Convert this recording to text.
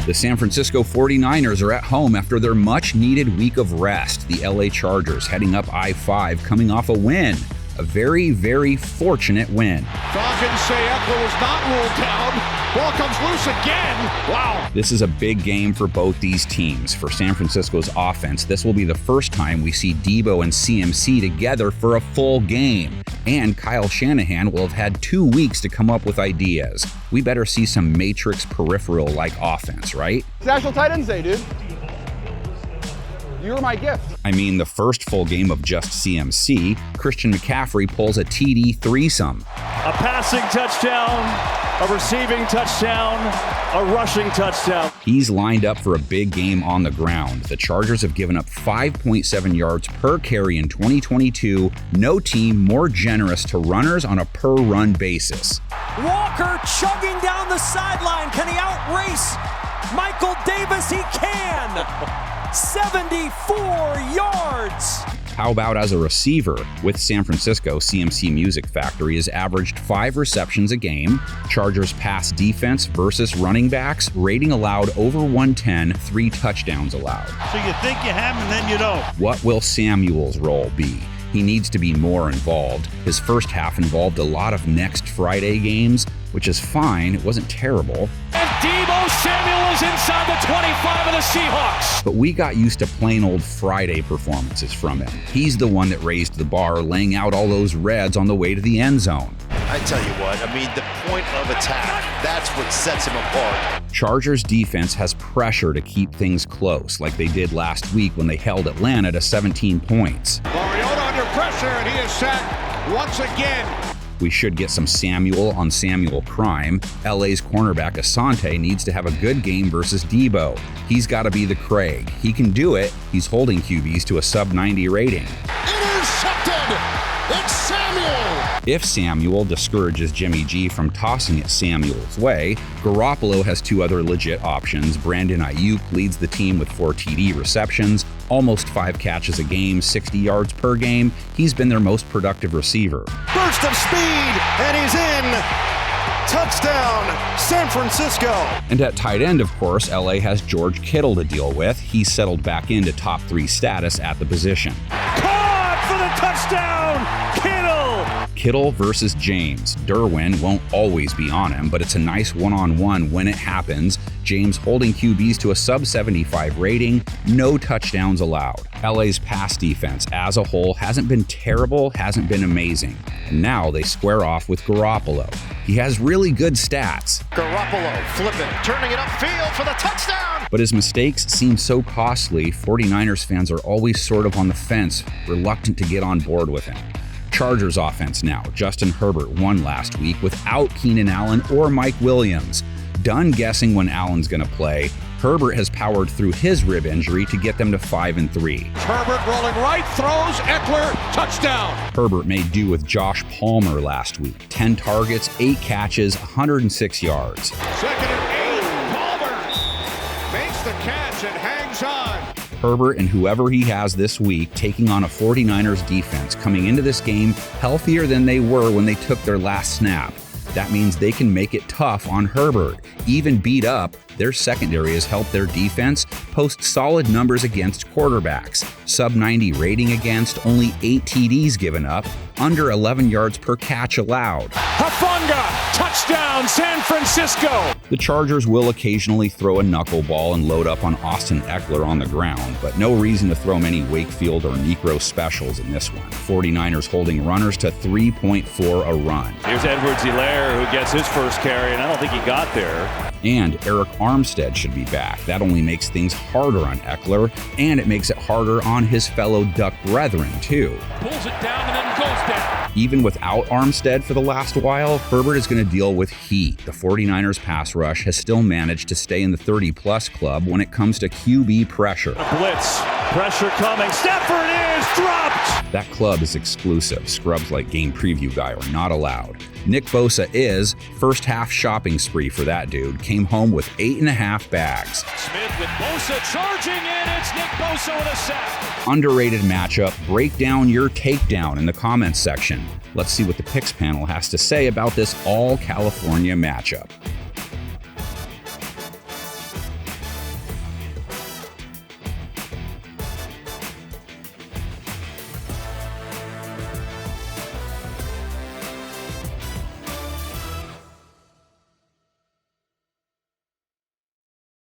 The San Francisco 49ers are at home after their much-needed week of rest. The LA Chargers heading up I-5 coming off a win. A very, very fortunate win. Falcons say Eckler was not ruled down. Ball comes loose again. Wow. This is a big game for both these teams. For San Francisco's offense, this will be the first time we see Debo and CMC together for a full game. And Kyle Shanahan will have had 2 weeks to come up with ideas. We better see some Matrix peripheral-like offense, right? It's National Tight Ends Day, dude. You were my gift. I mean, the first full game of just CMC, Christian McCaffrey pulls a TD threesome. A passing touchdown, a receiving touchdown, a rushing touchdown. He's lined up for a big game on the ground. The Chargers have given up 5.7 yards per carry in 2022. No team more generous to runners on a per-run basis. Walker chugging down the sideline. Can he outrace Michael Davis? He can! 74 yards! How about as a receiver? With San Francisco, CMC Music Factory has averaged 5 receptions a game. Chargers pass defense versus running backs, rating allowed over 110, 3 touchdowns allowed. So you think you have and then you don't. What will Samuel's role be? He needs to be more involved. His first half involved a lot of next Friday games, which is fine. It wasn't terrible. And Debo Samuel is inside the 25 of the Seahawks. But we got used to plain old Friday performances from him. He's the one that raised the bar, laying out all those reds on the way to the end zone. I tell you what, I mean, the point of attack, that's what sets him apart. Chargers defense has pressure to keep things close, like they did last week when they held Atlanta to 17 points. Mariota under pressure, and he is sacked once again. We should get some Samuel on Samuel crime. LA's cornerback Asante needs to have a good game versus Debo. He's got to be the Craig. He can do it. He's holding QBs to a sub-90 rating. Intercepted! It's Samuel! If Samuel discourages Jimmy G from tossing it Samuel's way, Garoppolo has 2 other legit options. Brandon Ayuk leads the team with 4 TD receptions, almost 5 catches a game, 60 yards per game. He's been their most productive receiver. Burst of speed, and he's in. Touchdown, San Francisco. And at tight end, of course, LA has George Kittle to deal with. He's settled back into top 3 status at the position. Caught for the touchdown, Kittle. Kittle versus James. Derwin won't always be on him, but it's a nice one-on-one when it happens. James holding QBs to a sub-75 rating, no touchdowns allowed. LA's pass defense as a whole hasn't been terrible, hasn't been amazing. And now they square off with Garoppolo. He has really good stats. Garoppolo flipping, turning it upfield for the touchdown. But his mistakes seem so costly, 49ers fans are always sort of on the fence, reluctant to get on board with him. Chargers offense now. Justin Herbert won last week without Keenan Allen or Mike Williams. Done guessing when Allen's going to play, Herbert has powered through his rib injury to get them to 5-3. Herbert rolling right, throws, Eckler, touchdown. Herbert made do with Josh Palmer last week. 10 targets, 8 catches, 106 yards. 2nd and 8, Palmer makes the catch and hangs on. Herbert and whoever he has this week taking on a 49ers defense coming into this game healthier than they were when they took their last snap. That means they can make it tough on Herbert. Even beat up, their secondary has helped their defense post solid numbers against quarterbacks. Sub-90 rating against, only 8 TDs given up, under 11 yards per catch allowed. Hufanga, touchdown, San Francisco. The Chargers will occasionally throw a knuckleball and load up on Austin Eckler on the ground, but no reason to throw many Wakefield or Necro specials in this one. 49ers holding runners to 3.4 a run. Here's Edwards-Helaire, who gets his first carry, and I don't think he got there. And Eric Armstead should be back. That only makes things harder on Eckler, and it makes it harder on his fellow Duck brethren, too. Pulls it down and then goes down. Even without Armstead for the last while, Herbert is going to deal with heat. The 49ers pass rush has still managed to stay in the 30-plus club when it comes to QB pressure. A blitz, pressure coming, Stafford is dropped! That club is exclusive. Scrubs like Game Preview Guy are not allowed. Nick Bosa is. First half shopping spree for that dude. Came home with 8.5 bags. Smith with Bosa charging in. It's Nick Bosa with a sack. Underrated matchup. Break down your takedown in the comments section. Let's see what the picks panel has to say about this all-California matchup.